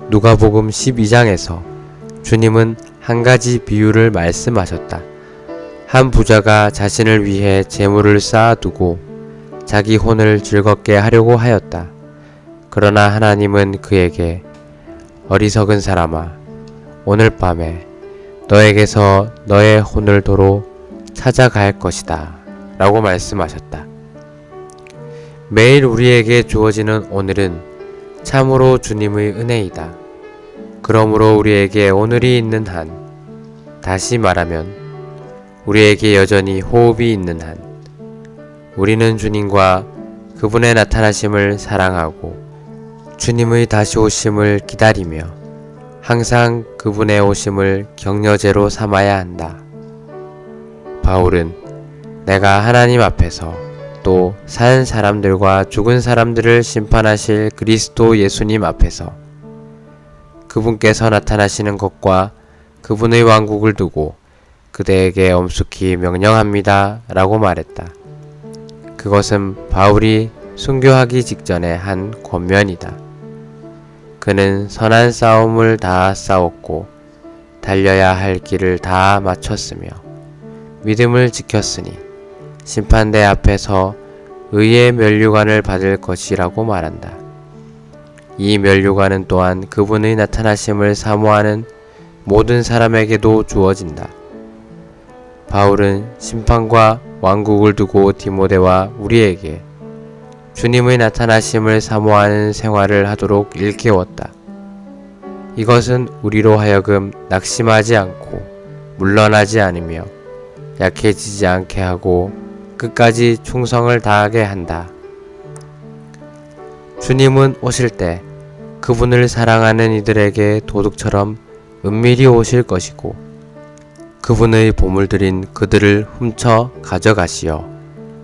누가복음 12장에서 주님은 한 가지 비유를 말씀하셨다. 한 부자가 자신을 위해 재물을 쌓아두고 자기 혼을 즐겁게 하려고 하였다. 그러나 하나님은 그에게 어리석은 사람아, 오늘 밤에 너에게서 너의 혼을 도로 찾아갈 것이다 라고 말씀하셨다. 매일 우리에게 주어지는 오늘은 참으로 주님의 은혜이다. 그러므로 우리에게 오늘이 있는 한, 다시 말하면 우리에게 여전히 호흡이 있는 한, 우리는 주님과 그분의 나타나심을 사랑하고 주님의 다시 오심을 기다리며 항상 그분의 오심을 격려제로 삼아야 한다. 바울은 내가 하나님 앞에서 또 산 사람들과 죽은 사람들을 심판하실 그리스도 예수님 앞에서 그분께서 나타나시는 것과 그분의 왕국을 두고 그대에게 엄숙히 명령합니다 라고 말했다. 그것은 바울이 순교하기 직전에 한 권면이다. 그는 선한 싸움을 다 싸웠고 달려야 할 길을 다 마쳤으며 믿음을 지켰으니 심판대 앞에서 의의 면류관을 받을 것이라고 말한다. 이 면류관은 또한 그분의 나타나심을 사모하는 모든 사람에게도 주어진다. 바울은 심판과 왕국을 두고 디모데와 우리에게 주님의 나타나심을 사모하는 생활을 하도록 일깨웠다. 이것은 우리로 하여금 낙심하지 않고 물러나지 않으며 약해지지 않게 하고 끝까지 충성을 다하게 한다. 주님은 오실 때 그분을 사랑하는 이들에게 도둑처럼 은밀히 오실 것이고 그분의 보물들인 그들을 훔쳐 가져가시어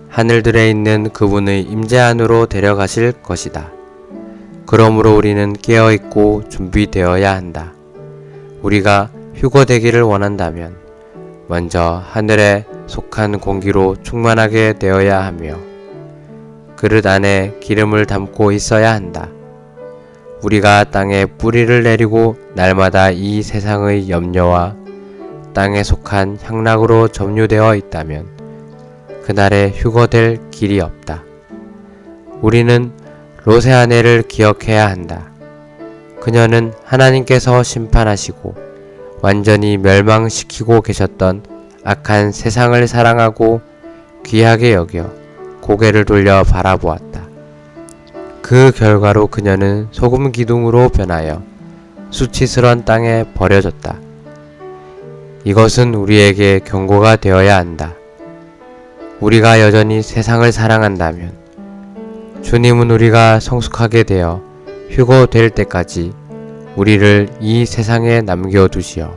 하늘들에 있는 그분의 임재 안으로 데려가실 것이다. 그러므로 우리는 깨어있고 준비되어야 한다. 우리가 휴거되기를 원한다면 먼저 하늘에 속한 공기로 충만하게 되어야 하며 그릇 안에 기름을 담고 있어야 한다. 우리가 땅에 뿌리를 내리고 날마다 이 세상의 염려와 땅에 속한 향락으로 점유되어 있다면 그날에 휴거될 길이 없다. 우리는 롯의 아내를 기억해야 한다. 그녀는 하나님께서 심판하시고 완전히 멸망시키고 계셨던 악한 세상을 사랑하고 귀하게 여겨 고개를 돌려 바라보았다. 그 결과로 그녀는 소금 기둥으로 변하여 수치스런 땅에 버려졌다. 이것은 우리에게 경고가 되어야 한다. 우리가 여전히 세상을 사랑한다면 주님은 우리가 성숙하게 되어 휴거될 때까지 우리를 이 세상에 남겨두시어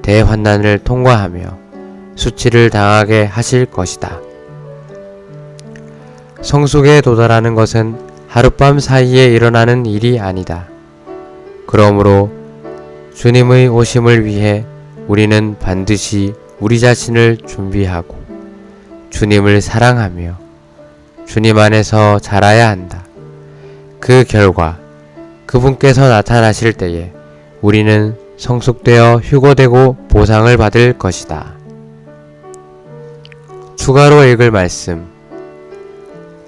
대환난을 통과하며 수치를 당하게 하실 것이다. 성숙에 도달하는 것은 하룻밤 사이에 일어나는 일이 아니다. 그러므로 주님의 오심을 위해 우리는 반드시 우리 자신을 준비하고 주님을 사랑하며 주님 안에서 자라야 한다. 그 결과 그분께서 나타나실 때에 우리는 성숙되어 휴거되고 보상을 받을 것이다. 추가로 읽을 말씀.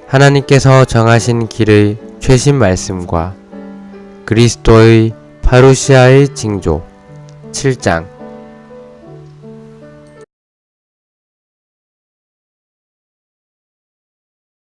하나님께서 정하신 길의 최신 말씀과 그리스도의 파루시아의 징조 7장